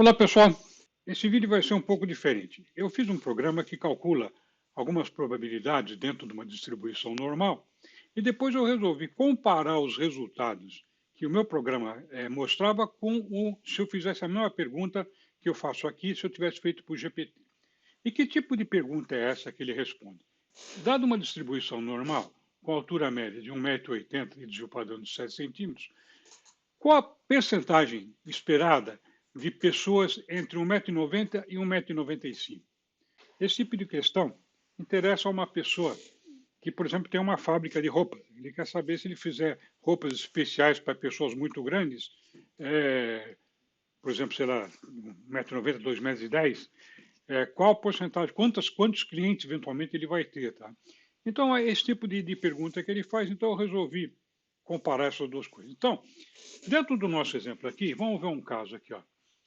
Olá, pessoal. Esse vídeo vai ser um pouco diferente. Eu fiz um programa que calcula algumas probabilidades dentro de uma distribuição normal e depois eu resolvi comparar os resultados que o meu programa mostrava se eu fizesse a mesma pergunta que eu faço aqui se eu tivesse feito para o GPT. E que tipo de pergunta é essa que ele responde? Dada uma distribuição normal, com altura média de 1,80 m e desvio padrão de 7 centímetros, qual a percentagem esperada de pessoas entre 1,90 m e 1,95 m? Esse tipo de questão interessa a uma pessoa que, por exemplo, tem uma fábrica de roupas. Ele quer saber se ele fizer roupas especiais para pessoas muito grandes, por exemplo, sei lá, 1,90 m, 2,10 m, qual a porcentagem, quantos clientes eventualmente ele vai ter, tá? Então, é esse tipo de pergunta que ele faz, então eu resolvi comparar essas duas coisas. Então, dentro do nosso exemplo aqui, vamos ver um caso aqui, ó.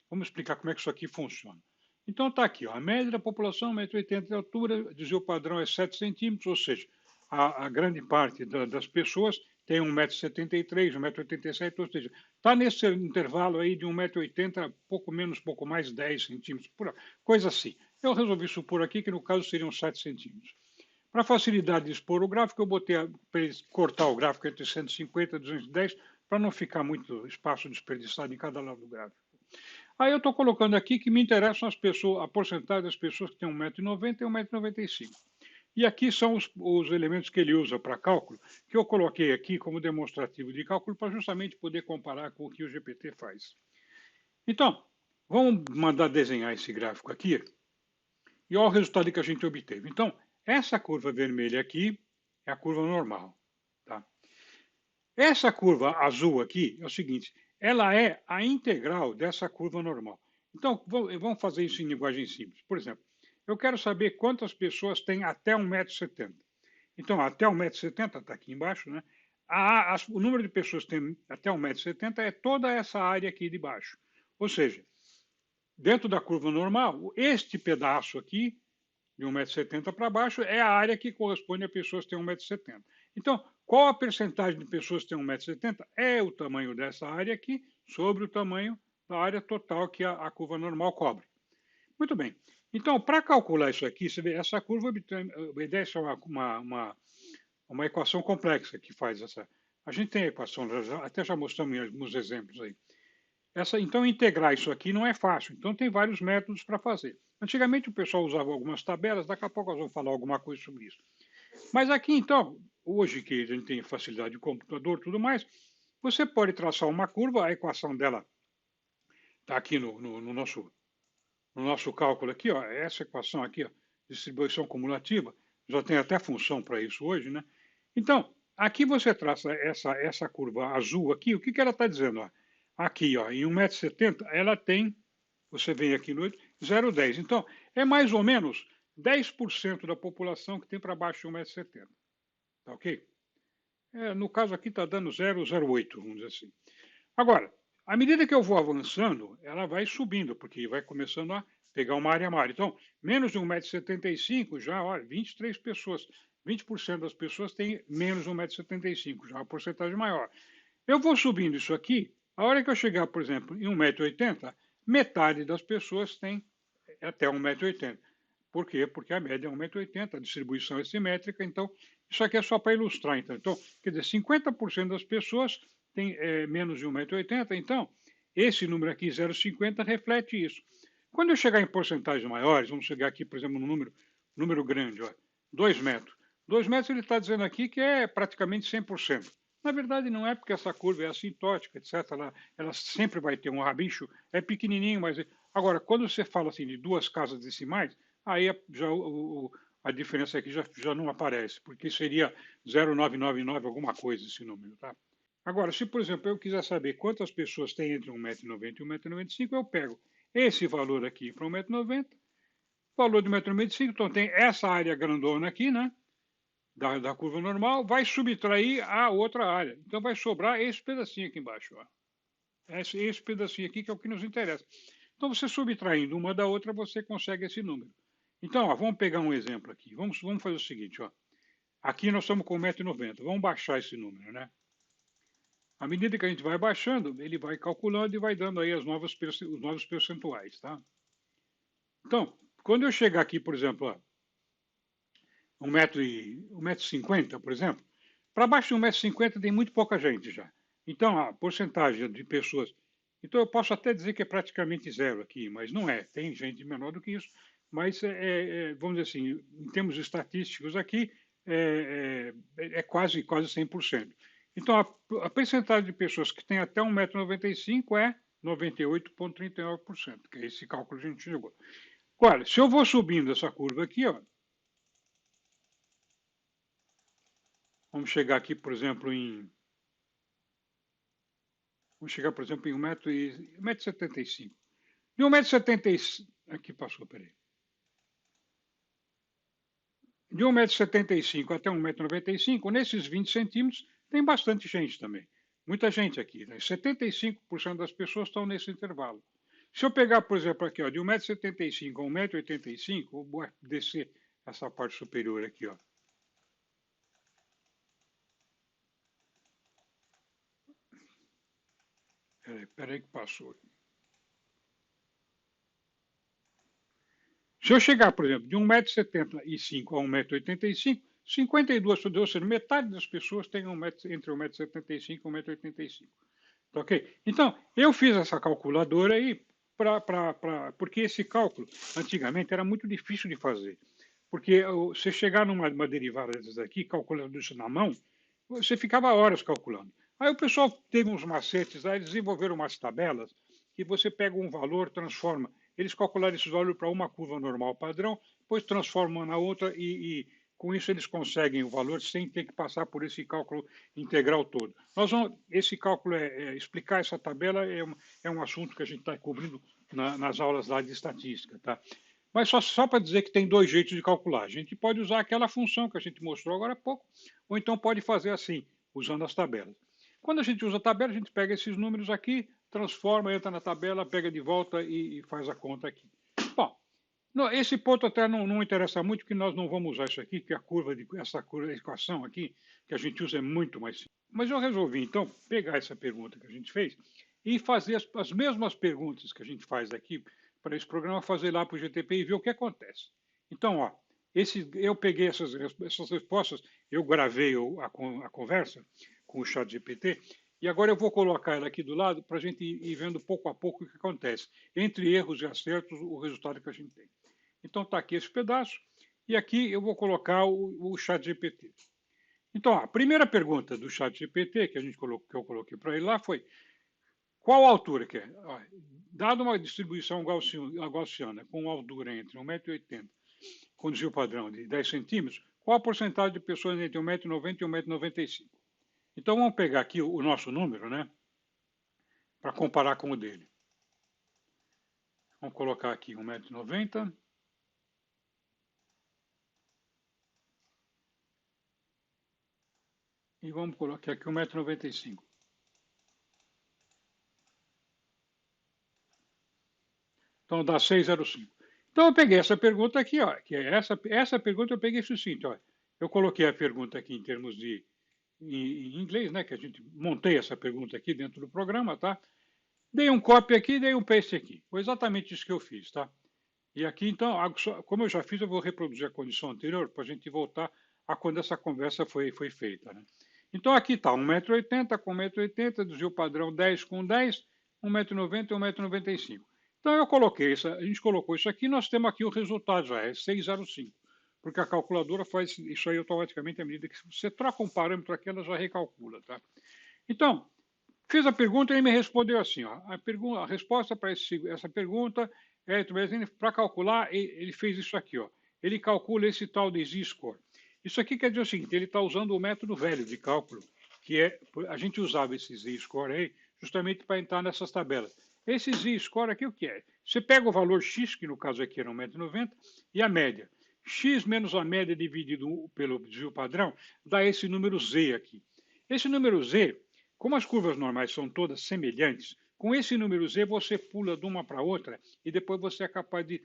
Vamos explicar como é que isso aqui funciona. Então está aqui, ó, a média da população, 1,80 m de altura, desvio padrão é 7 centímetros, ou seja, a grande parte das pessoas tem 1,73 m, 1,87 m, ou seja, está nesse intervalo aí de 1,80 m, pouco menos, pouco mais, 10 centímetros, coisa assim. Eu resolvi supor aqui que no caso seriam 7 centímetros. Para facilidade de expor o gráfico, eu botei para cortar o gráfico entre 150 e 210, para não ficar muito espaço desperdiçado em cada lado do gráfico. Aí eu estou colocando aqui que me interessam as pessoas, a porcentagem das pessoas que têm 1,90 m e 1,95 m. E aqui são os elementos que ele usa para cálculo, que eu coloquei aqui como demonstrativo de cálculo para justamente poder comparar com o que o GPT faz. Então, vamos mandar desenhar esse gráfico aqui e olha o resultado que a gente obteve. Então, essa curva vermelha aqui é a curva normal. Tá? Essa curva azul aqui é o seguinte, ela é a integral dessa curva normal. Então, vamos fazer isso em linguagem simples. Por exemplo, eu quero saber quantas pessoas têm até 1,70 m. Então, até 1,70 m está aqui embaixo, né? O número de pessoas que têm até 1,70 m é toda essa área aqui de baixo. Ou seja, dentro da curva normal, este pedaço aqui, de 1,70 m para baixo, é a área que corresponde a pessoas que têm 1,70 m. Então, qual a percentagem de pessoas que têm 1,70 m? É o tamanho dessa área aqui sobre o tamanho da área total que a curva normal cobre. Muito bem. Então, para calcular isso aqui, você vê, essa curva obedece a uma equação complexa que faz essa. A gente tem a equação, até já mostramos em alguns exemplos aí. Então, integrar isso aqui não é fácil. Então, tem vários métodos para fazer. Antigamente, o pessoal usava algumas tabelas, daqui a pouco nós vamos falar alguma coisa sobre isso. Mas aqui, então, hoje que a gente tem facilidade de computador e tudo mais, você pode traçar uma curva, a equação dela está aqui no nosso cálculo aqui, ó, essa equação aqui, ó, distribuição cumulativa, já tem até função para isso hoje, né? Então, aqui você traça essa curva azul aqui, o que, que ela está dizendo? Ó? Aqui, ó, em 1,70 m, ela tem, você vem aqui no 0,10. Então, é mais ou menos 10% da população que tem para baixo de 1,70 m. Tá ok? No caso aqui está dando 0,08, vamos dizer assim. Agora, à medida que eu vou avançando, ela vai subindo, porque vai começando a pegar uma área maior. Então, menos de 1,75 m, já, olha, 23 pessoas. 20% das pessoas têm menos de 1,75 m, já é uma porcentagem maior. Eu vou subindo isso aqui, a hora que eu chegar, por exemplo, em 1,80 m, metade das pessoas tem até 1,80 m. Por quê? Porque a média é 1,80 m, a distribuição é simétrica, então isso aqui é só para ilustrar. Então, quer dizer, 50% das pessoas tem menos de 1,80 m, então esse número aqui, 0,50, reflete isso. Quando eu chegar em porcentagens maiores, vamos chegar aqui, por exemplo, no número grande, ó, 2 metros. 2 metros ele está dizendo aqui que é praticamente 100%. Na verdade, não é porque essa curva é assintótica, etc. Ela sempre vai ter um rabicho, é pequenininho, mas... Agora, quando você fala assim de duas casas decimais, aí já a diferença aqui já não aparece, porque seria 0,999 alguma coisa esse número, tá? Agora, se, por exemplo, eu quiser saber quantas pessoas tem entre 1,90 m e 1,95 m, eu pego esse valor aqui para 1,90 m, valor de 1,95 m, então tem essa área grandona aqui, né? Da curva normal, vai subtrair a outra área. Então vai sobrar esse pedacinho aqui embaixo. Ó. Esse pedacinho aqui que é o que nos interessa. Então você subtraindo uma da outra, você consegue esse número. Então, ó, vamos pegar um exemplo aqui. Vamos fazer o seguinte. Ó. Aqui nós estamos com 1,90 m. Vamos baixar esse número, né? À medida que a gente vai baixando, ele vai calculando e vai dando aí os novos percentuais, tá? Então, quando eu chegar aqui, por exemplo, ó, 1,50 m, por exemplo, para baixo de 1,50 m tem muito pouca gente já. Então, a porcentagem de pessoas. Então, eu posso até dizer que é praticamente zero aqui, mas não é. Tem gente menor do que isso, mas, vamos dizer assim, em termos estatísticos aqui, é quase 100%. Então, a percentagem de pessoas que têm até 1,95 m é 98,39%, que é esse cálculo que a gente chegou. Olha, se eu vou subindo essa curva aqui, ó, vamos chegar aqui, por exemplo, em. Vamos chegar, por exemplo, em 1,75 m. De 1,75 m. Aqui passou, peraí. De 1,75 m até 1,95 m, nesses 20 centímetros, tem bastante gente também. Muita gente aqui. Né? 75% das pessoas estão nesse intervalo. Se eu pegar, por exemplo, aqui, ó, de 1,75 m a 1,85 m, vou descer essa parte superior aqui, ó. Peraí que passou. Se eu chegar, por exemplo, de 1,75 m a 1,85 m, 52 pessoas, ou seja, metade das pessoas tem entre 1,75 m e 1,85 m. Tá ok? Então, eu fiz essa calculadora aí, porque esse cálculo, antigamente, era muito difícil de fazer. Porque você chegar numa derivada dessas aqui, calculando isso na mão, você ficava horas calculando. Aí o pessoal teve uns macetes, aí desenvolveram umas tabelas que você pega um valor, transforma. Eles calcularam esses valores para uma curva normal padrão, depois transformam na outra e com isso eles conseguem o valor sem ter que passar por esse cálculo integral todo. Esse cálculo, explicar essa tabela é um assunto que a gente está cobrindo nas aulas lá de estatística, tá? Mas só para dizer que tem dois jeitos de calcular. A gente pode usar aquela função que a gente mostrou agora há pouco, ou então pode fazer assim, usando as tabelas. Quando a gente usa a tabela, a gente pega esses números aqui, transforma, entra na tabela, pega de volta e faz a conta aqui. Bom, esse ponto até não interessa muito, porque nós não vamos usar isso aqui, que essa curva, a equação aqui, que a gente usa é muito mais simples. Mas eu resolvi, então, pegar essa pergunta que a gente fez e fazer as mesmas perguntas que a gente faz aqui para esse programa, fazer lá para o GTP e ver o que acontece. Então, ó, eu peguei essas respostas, eu gravei a conversa com o chat GPT, e agora eu vou colocar ela aqui do lado para a gente ir vendo pouco a pouco o que acontece. Entre erros e acertos, o resultado que a gente tem. Então está aqui esse pedaço, e aqui eu vou colocar o chat GPT. Então, a primeira pergunta do chat GPT que eu coloquei para ele lá foi: qual a altura que é? Dada uma distribuição gaussiana com altura entre 1,80 m, com desvio padrão de 10 centímetros, qual a porcentagem de pessoas entre 1,90 m e 1,95 m? Então vamos pegar aqui o nosso número, né? Para comparar com o dele. Vamos colocar aqui 1,90 m. E vamos colocar aqui 1,95 m. Então dá 6,05. Então eu peguei essa pergunta aqui, ó, que é essa pergunta eu peguei sucinto, ó. Eu coloquei a pergunta aqui em termos em inglês, né, que a gente montei essa pergunta aqui dentro do programa, tá? Dei um copy aqui, dei um paste aqui. Foi exatamente isso que eu fiz, tá? E aqui, então, como eu já fiz, eu vou reproduzir a condição anterior para a gente voltar a quando essa conversa foi feita, né? Então aqui está 1,80 m com 1,80 m, desvio padrão 10 com 10, 1,90 m e 1,95 m. Então eu coloquei a gente colocou isso aqui, nós temos aqui o resultado já, é 605, porque a calculadora faz isso aí automaticamente à medida que você troca um parâmetro aqui, ela já recalcula, tá? Então, fiz a pergunta e ele me respondeu assim, ó, a resposta para essa pergunta é, para calcular, ele fez isso aqui, ó, ele calcula esse tal de z-score. Isso aqui quer dizer o seguinte, ele está usando o método velho de cálculo, que é, a gente usava esse z-score aí, justamente para entrar nessas tabelas. Esse z-score aqui o que é? Você pega o valor x, que no caso aqui era 1,90 m, e a média. X menos a média dividido pelo desvio padrão, dá esse número z aqui. Esse número z, como as curvas normais são todas semelhantes, com esse número z você pula de uma para outra e depois você é capaz de,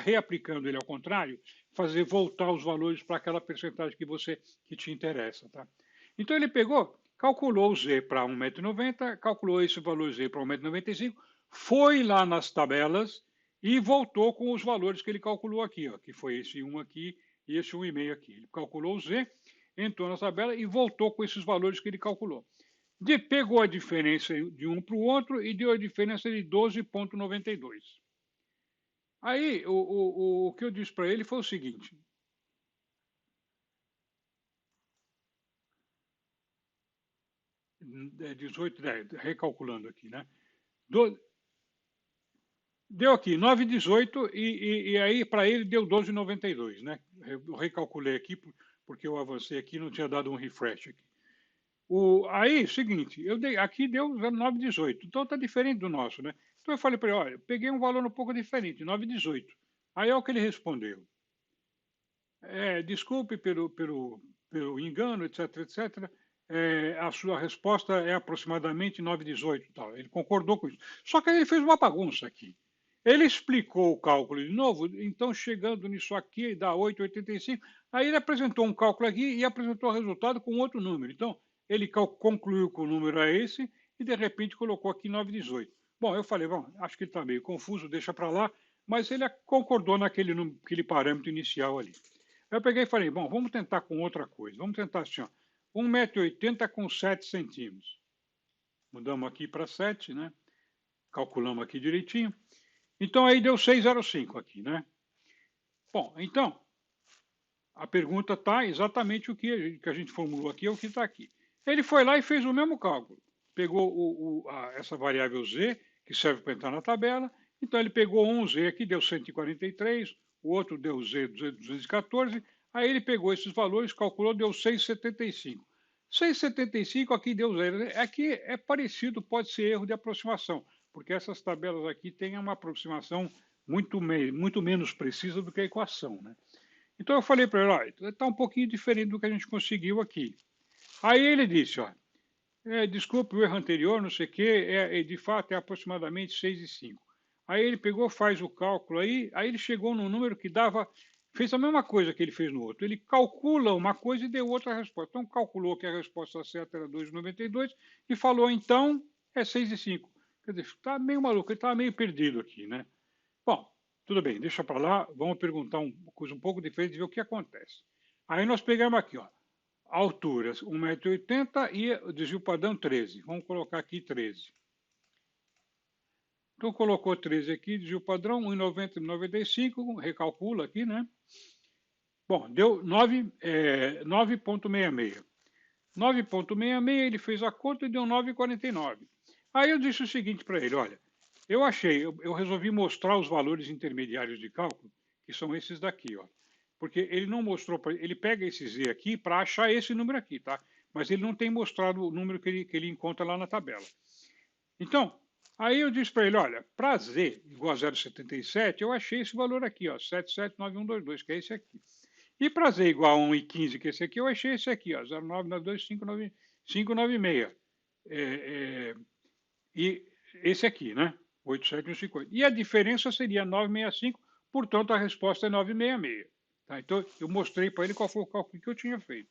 reaplicando ele ao contrário, fazer voltar os valores para aquela percentagem que te interessa. Tá? Então ele pegou calculou o Z para 1,90 m, calculou esse valor Z para 1,95 m, foi lá nas tabelas e voltou com os valores que ele calculou aqui, ó, que foi esse 1 aqui e esse 1,5 aqui. Ele calculou o Z, entrou na tabela e voltou com esses valores que ele calculou. Pegou a diferença de um para o outro e deu a diferença de 12,92. Aí, o que eu disse para ele foi o seguinte: 18, recalculando aqui, né? Deu aqui 9,18 e aí para ele deu 12,92, né? Eu recalculei aqui porque eu avancei aqui, não tinha dado um refresh aqui. Aí, seguinte, aqui deu 9,18, então tá diferente do nosso, né? Então eu falei para ele, olha, peguei um valor um pouco diferente, 9,18. Aí é o que ele respondeu. Desculpe pelo engano, etc, etc. A sua resposta é aproximadamente 9,18 e tal. Ele concordou com isso. Só que aí ele fez uma bagunça aqui. Ele explicou o cálculo de novo, então chegando nisso aqui dá 8,85. Aí ele apresentou um cálculo aqui e apresentou o resultado com outro número. Então ele concluiu que o número é esse e de repente colocou aqui 9,18. Bom, eu falei, bom, acho que ele está meio confuso, deixa para lá, mas ele concordou naquele parâmetro inicial ali. Eu peguei e falei, bom, vamos tentar com outra coisa. Vamos tentar assim, ó, 1,80 m com 7 centímetros. Mudamos aqui para 7, né? Calculamos aqui direitinho. Então aí deu 6,05 aqui, né? Bom, então, a pergunta está exatamente o que a gente formulou aqui, é o que está aqui. Ele foi lá e fez o mesmo cálculo. Pegou essa variável Z, que serve para entrar na tabela. Então ele pegou um Z aqui, deu 143, o outro deu Z 214. Aí ele pegou esses valores, calculou, deu 6,75. 6,75 aqui deu zero. Aqui é parecido, pode ser erro de aproximação, porque essas tabelas aqui têm uma aproximação muito menos precisa do que a equação, né? Então eu falei para ele, olha, está um pouquinho diferente do que a gente conseguiu aqui. Aí ele disse, ó, desculpe o erro anterior, não sei o quê, de fato é aproximadamente 6,5. Aí ele pegou, faz o cálculo aí ele chegou num número que fez a mesma coisa que ele fez no outro. Ele calcula uma coisa e deu outra resposta. Então calculou que a resposta certa era 2,92 e falou, então, é 6,5. Quer dizer, está meio maluco, ele estava meio perdido aqui, né? Bom, tudo bem, deixa para lá, vamos perguntar uma coisa um pouco diferente e ver o que acontece. Aí nós pegamos aqui, ó, alturas 1,80 m e o desvio padrão 13. Vamos colocar aqui 13. Então colocou 13 aqui, desvio padrão 1,90 m 95, recalcula aqui, né? Bom, deu 9,66. 9,66, ele fez a conta e deu 9,49. Aí eu disse o seguinte para ele, olha, eu resolvi mostrar os valores intermediários de cálculo, que são esses daqui, ó. Porque ele não mostrou, ele pega esse Z aqui para achar esse número aqui, tá? Mas ele não tem mostrado o número que ele encontra lá na tabela. Então, aí eu disse para ele, olha, para Z igual a 0,77, eu achei esse valor aqui, ó, 779122, que é esse aqui. E para Z igual a 1,15, que é esse aqui, eu achei esse aqui, ó, 0,992,596. E esse aqui, né? 8,750. E a diferença seria 965, portanto a resposta é 966. Tá? Então eu mostrei para ele qual foi o cálculo que eu tinha feito.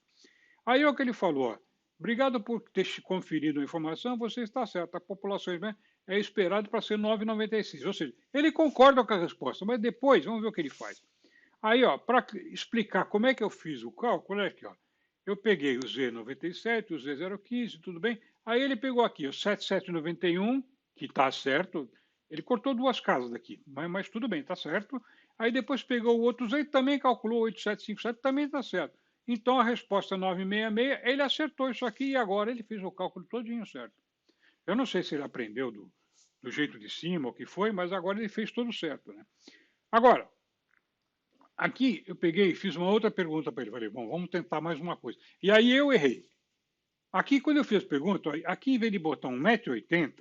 Aí é o que ele falou, ó, obrigado por ter conferido a informação, você está certo, a população é esperado para ser 9,96. Ou seja, ele concorda com a resposta, mas depois, vamos ver o que ele faz. Aí, ó, para explicar como é que eu fiz o cálculo, olha aqui, ó. Eu peguei o Z97, o Z015, tudo bem? Aí ele pegou aqui o 7791, que está certo. Ele cortou duas casas daqui, mas tudo bem, está certo. Aí depois pegou o outro Z e também calculou 8757, também está certo. Então a resposta 966, ele acertou isso aqui e agora ele fez o cálculo todinho certo. Eu não sei se ele aprendeu do jeito de cima ou o que foi, mas agora ele fez tudo certo, né? Agora, aqui eu peguei e fiz uma outra pergunta para ele. Falei, bom, vamos tentar mais uma coisa. E aí eu errei. Aqui, quando eu fiz a pergunta, aqui em vez de botar 1,80 m,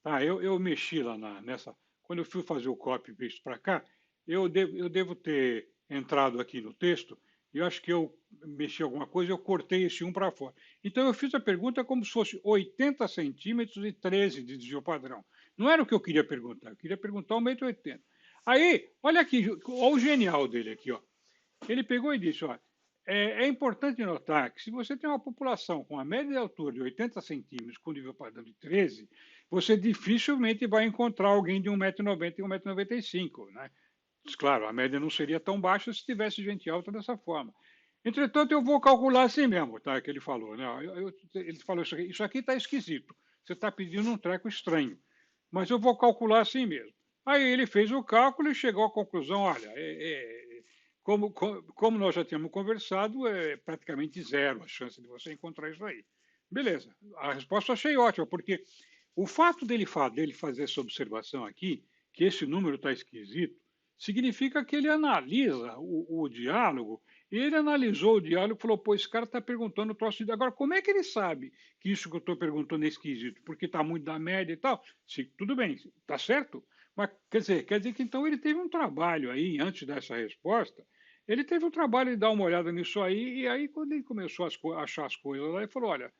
tá, eu mexi lá nessa. Quando eu fui fazer o copy paste para cá, eu devo ter entrado aqui no texto e eu acho que eu mexi alguma coisa, eu cortei esse 1 para fora. Então eu fiz a pergunta como se fosse 80 centímetros e 13 de desvio padrão. Não era o que eu queria perguntar, eu queria perguntar 1,80 m. Aí, olha aqui, olha o genial dele aqui, ó. Ele pegou e disse, ó, É importante notar que se você tem uma população com a média de altura de 80 centímetros com nível padrão de 13, você dificilmente vai encontrar alguém de 1,90 m e 1,95 m, né? Claro, a média não seria tão baixa se tivesse gente alta dessa forma. Entretanto, eu vou calcular assim mesmo, tá? Que ele falou, né? Ele falou isso aqui está esquisito. Você está pedindo um treco estranho, mas eu vou calcular assim mesmo. Aí ele fez o cálculo e chegou à conclusão, olha, como nós já tínhamos conversado, é praticamente zero a chance de você encontrar isso aí. Beleza, a resposta eu achei ótima, porque o fato dele fazer essa observação aqui, que esse número está esquisito, significa que ele analisa o diálogo, e ele analisou o diálogo e falou, pô, esse cara está perguntando o troço de... Agora, como é que ele sabe que isso que eu estou perguntando é esquisito? Porque está muito da média e tal? Tudo bem, está certo? Mas quer dizer que então ele teve um trabalho aí, antes dessa resposta, ele teve um trabalho de dar uma olhada nisso aí, e aí quando ele começou a achar as coisas lá, ele falou, olha,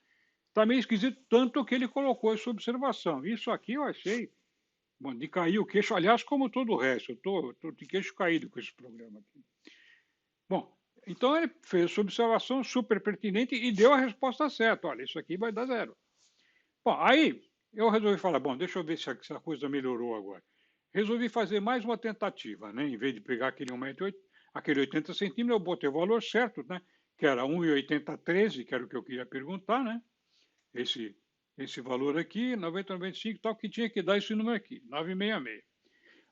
está meio esquisito tanto que ele colocou essa observação. Isso aqui eu achei, bom, de cair o queixo, aliás, como todo o resto, eu estou de queixo caído com esse programa aqui. Bom, então ele fez essa observação super pertinente e deu a resposta certa. Olha, isso aqui vai dar zero. Bom, aí eu resolvi falar, bom, deixa eu ver se a coisa melhorou agora. Resolvi fazer mais uma tentativa, né? Em vez de pegar aquele 1,80 m, aquele 80 centímetros, eu botei o valor certo, né? Que era 1,8013, que era o que eu queria perguntar, né? Esse valor aqui, 90,95 tal, que tinha que dar esse número aqui, 966.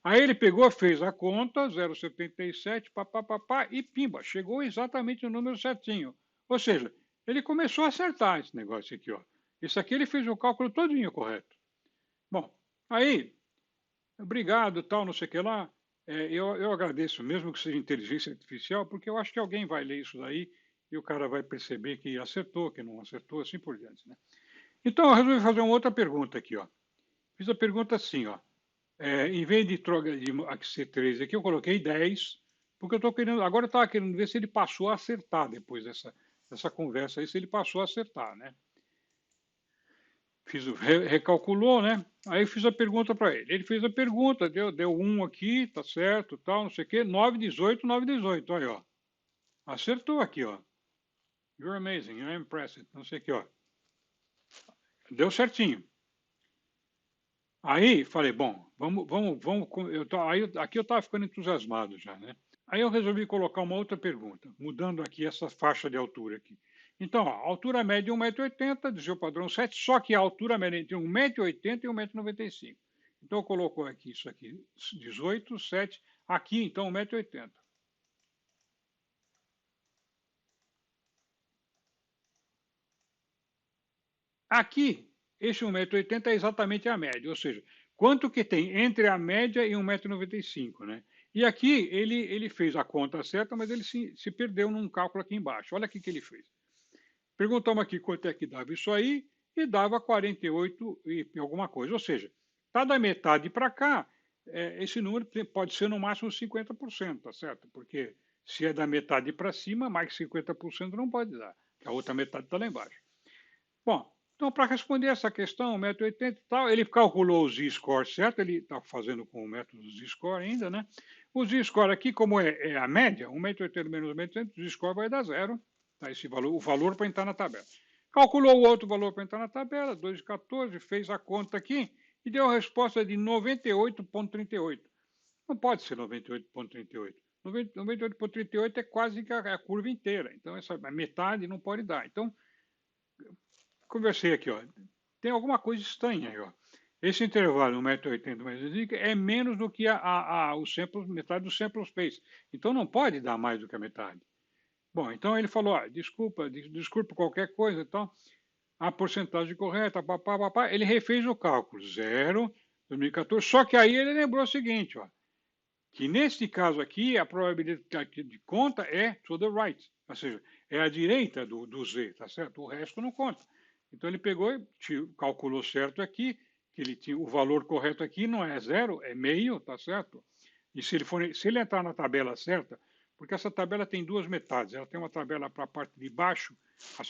Aí ele pegou, fez a conta, 0,77, papapá, e pimba, chegou exatamente no número certinho. Ou seja, ele começou a acertar esse negócio aqui, ó. Isso aqui ele fez o cálculo todinho correto. Bom, aí, obrigado, tal, não sei o que lá. Eu agradeço, mesmo que seja inteligência artificial, porque eu acho que alguém vai ler isso daí e o cara vai perceber que acertou, que não acertou, assim por diante, né? Então, eu resolvi fazer uma outra pergunta aqui, ó. Fiz a pergunta assim, ó. Em vez de troca de ser 13 aqui, eu coloquei 10, porque eu estou querendo. Agora eu estava querendo ver se ele passou a acertar depois dessa conversa aí, se ele passou a acertar, né? Recalculou, né? Aí eu fiz a pergunta para ele. Ele fez a pergunta, deu um aqui, tá certo, tal, não sei o quê, 918, 918, olha, ó. Acertou aqui, ó. You're amazing, I'm impressed, não sei o que, ó. Deu certinho. Aí falei, bom, vamos. Aqui eu estava ficando entusiasmado já, né? Aí eu resolvi colocar uma outra pergunta, mudando aqui essa faixa de altura aqui. Então, ó, a altura média é 1,80 m, desvio padrão 7, só que a altura média entre 1,80 m e 1,95 m. Então, eu coloco aqui isso aqui, 18, 7, aqui então 1,80 m. Aqui, esse 1,80 m é exatamente a média, ou seja, quanto que tem entre a média e 1,95 m, né? E aqui ele fez a conta certa, mas ele se perdeu num cálculo aqui embaixo. Olha o que ele fez. Perguntamos aqui quanto é que dava isso aí e dava 48 e alguma coisa. Ou seja, está da metade para cá, esse número pode ser no máximo 50%, tá certo? Porque se é da metade para cima, mais 50% não pode dar, que a outra metade está lá embaixo. Bom, então para responder essa questão, 1,80 m e tal, ele calculou o z-score certo, ele está fazendo com o método z-score ainda, né? O z-score aqui, como é a média, 1,80 m menos 1,80 m, o z-score vai dar zero. Tá, esse valor, o valor para entrar na tabela. Calculou o outro valor para entrar na tabela, 2,14, fez a conta aqui e deu a resposta de 98,38. Não pode ser 98,38. 98,38 é quase que a curva inteira. Então, essa metade não pode dar. Então, conversei aqui, ó. Tem alguma coisa estranha aí, ó. Esse intervalo, 1,80 m mais é menos do que metade do sample space. Então, não pode dar mais do que a metade. Bom, então ele falou, desculpe qualquer coisa, então, a porcentagem correta, papá, ele refez o cálculo, 0, 2014, só que aí ele lembrou o seguinte, ó, que neste caso aqui, a probabilidade de conta é to the right, ou seja, é a direita do Z, tá certo? O resto não conta. Então ele pegou e calculou certo aqui, que ele tinha o valor correto aqui não é zero, é meio, tá certo? E se ele entrar na tabela certa, porque essa tabela tem duas metades. Ela tem uma tabela para a parte de baixo,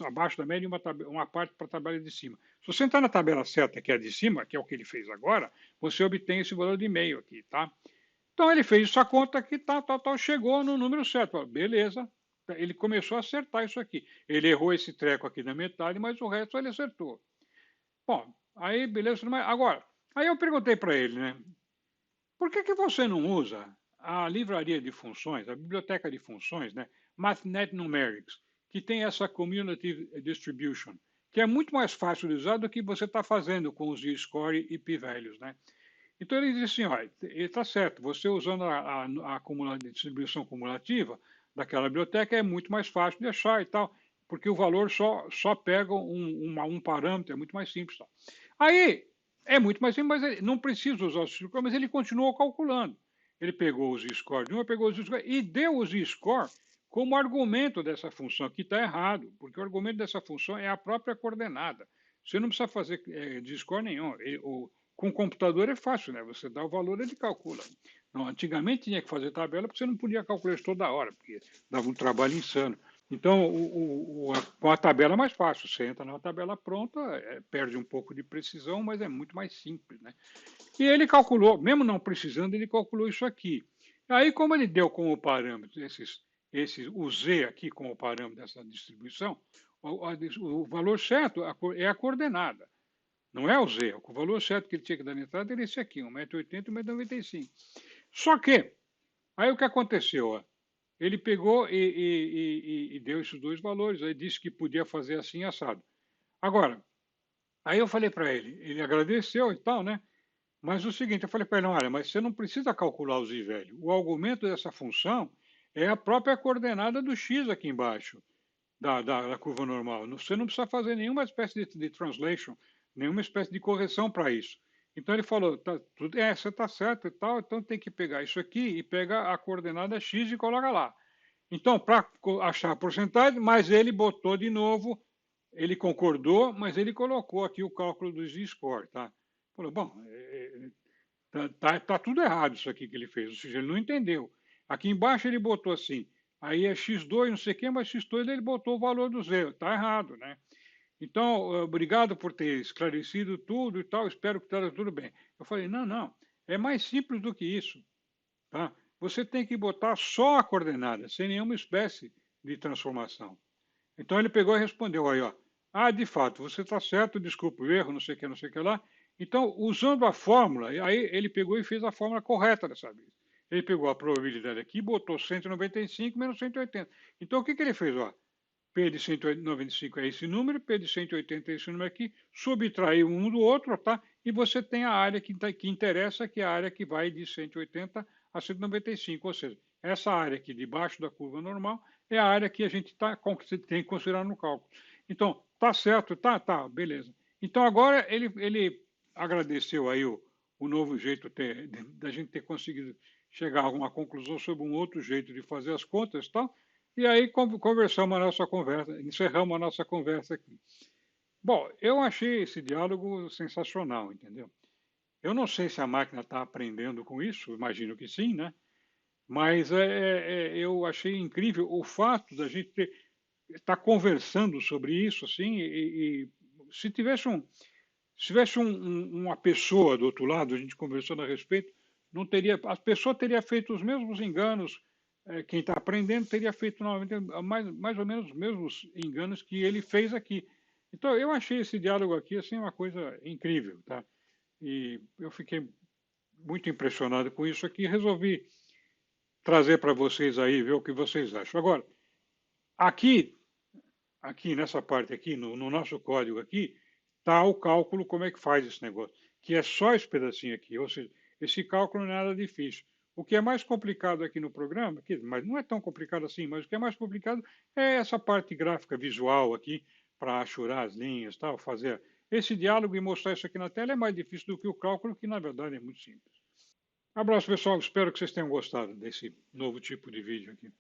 abaixo da média, e uma parte para a tabela de cima. Se você entrar na tabela certa, que é a de cima, que é o que ele fez agora, você obtém esse valor de meio aqui, tá? Então ele fez essa conta aqui, chegou no número certo. Beleza, ele começou a acertar isso aqui. Ele errou esse treco aqui na metade, mas o resto ele acertou. Bom, aí beleza, mas agora, aí eu perguntei para ele, né? Por que você não usa a livraria de funções, a biblioteca de funções, né? MathNet Numerics, que tem essa Cumulative Distribution, que é muito mais fácil de usar do que você está fazendo com os Z-score e p-values, né? Então ele disse assim, olha, está certo, você usando a distribuição cumulativa daquela biblioteca é muito mais fácil de achar e tal, porque o valor só pega um parâmetro, é muito mais simples. Tal. Aí, é muito mais simples, mas ele não precisa usar o z-score, mas ele continuou calculando. Ele pegou o z-score de uma, pegou o z-score e deu o z-score como argumento dessa função, que está errado, porque o argumento dessa função é a própria coordenada. Você não precisa fazer z-score nenhum. Com o computador é fácil, né? Você dá o valor, ele calcula. Não, antigamente tinha que fazer tabela porque você não podia calcular isso toda hora, porque dava um trabalho insano. Então, com a tabela é mais fácil. Você entra na tabela pronta, perde um pouco de precisão, mas é muito mais simples, né? E ele calculou, mesmo não precisando, ele calculou isso aqui. Aí, como ele deu como parâmetro o Z aqui como parâmetro dessa distribuição, o valor certo é a coordenada. Não é o Z. O valor certo que ele tinha que dar na entrada era esse aqui, 1,80 m e 1,95 m. Só que, aí o que aconteceu? Ó, ele pegou e deu esses dois valores, aí disse que podia fazer assim assado. Agora, aí eu falei para ele agradeceu e tal, né? Mas o seguinte, eu falei para ele, olha, mas você não precisa calcular o z velho. O argumento dessa função é a própria coordenada do x aqui embaixo, da curva normal. Você não precisa fazer nenhuma espécie de translation, nenhuma espécie de correção para isso. Então ele falou, você está certo e tal, então tem que pegar isso aqui e pega a coordenada x e coloca lá. Então, para achar a porcentagem, mas ele botou de novo, ele concordou, mas ele colocou aqui o cálculo do z-score, tá? Falou, bom, tá tudo errado isso aqui que ele fez, ou seja, ele não entendeu. Aqui embaixo ele botou assim, aí é x2, não sei o quê, mas x2 ele botou o valor do zero, tá errado, né? Então, obrigado por ter esclarecido tudo e tal, espero que esteja tudo bem. Eu falei, não, é mais simples do que isso, tá? Você tem que botar só a coordenada, sem nenhuma espécie de transformação. Então ele pegou e respondeu aí, ó, de fato, você está certo, desculpa o erro, não sei o que lá. Então, usando a fórmula, aí ele pegou e fez a fórmula correta dessa vez. Ele pegou a probabilidade aqui, botou 195 menos 180. Então, o que ele fez? Ó, P de 195 é esse número, P de 180 é esse número aqui, subtraiu um do outro, tá? E você tem a área que interessa, que é a área que vai de 180 a 195, ou seja, essa área aqui debaixo da curva normal é a área que a gente tem que considerar no cálculo. Então, tá certo, tá, beleza. Então, agora ele agradeceu aí o novo jeito da gente ter conseguido chegar a uma conclusão sobre um outro jeito de fazer as contas e tal, e aí conversamos a nossa conversa, encerramos a nossa conversa aqui. Bom, eu achei esse diálogo sensacional, entendeu? Eu não sei se a máquina está aprendendo com isso, imagino que sim, né? Mas eu achei incrível o fato da gente estar conversando sobre isso, assim, e se tivesse uma pessoa do outro lado, a gente conversando a respeito, não teria, a pessoa teria feito os mesmos enganos, quem está aprendendo teria feito novamente mais ou menos os mesmos enganos que ele fez aqui. Então, eu achei esse diálogo aqui assim uma coisa incrível, tá? E eu fiquei muito impressionado com isso aqui e resolvi trazer para vocês aí, ver o que vocês acham. Agora, aqui, aqui nessa parte aqui, no nosso código aqui, está o cálculo, como é que faz esse negócio, que é só esse pedacinho aqui, ou seja, esse cálculo não é nada difícil. O que é mais complicado aqui no programa, mas não é tão complicado assim, mas o que é mais complicado é essa parte gráfica visual aqui, para achurar as linhas, tal, fazer esse diálogo e mostrar isso aqui na tela é mais difícil do que o cálculo, que na verdade é muito simples. Abraço, pessoal. Espero que vocês tenham gostado desse novo tipo de vídeo aqui.